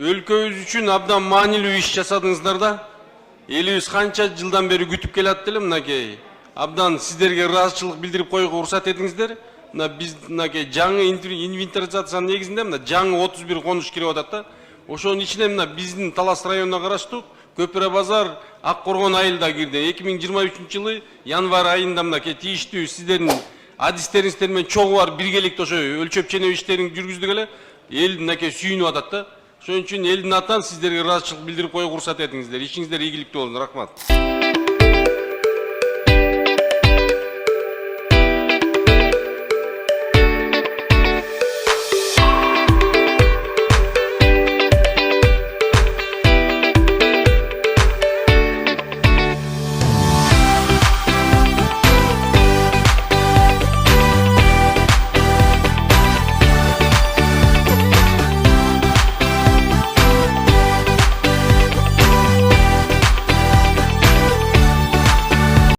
өлкөбүз үчүн абдан маанилүү иш жасадыңыздар да. Элибиз канча жылдан бери күтүп келат деле мынакей. Абдан сиздерге ыраазычылык билдирип коюуга уруксат этиңиздер. Мына биз мынакей жаңы инвентаризациянын негизинде мына жаңы 31 конуш кирип атат да. Ошонун ичине мына биздин Талас районуна караштуу Көпүрө базар Ак Коргон айылда кирди. 2023 жылы январь айында мынакей тийиштүү сиздердин адистериңиздер менен чогуу бар биргеликте ошо өлчөп ченеп иштерин жүргүздүк эле. Эл мынакей сүйүнүп атат да. Ошон үчүн элдин атынан сиздерге ыраазычылык билдирип коюуга уруксат этиңиздер. Ишиңиздер ийгиликтүү болсун. Рахмат.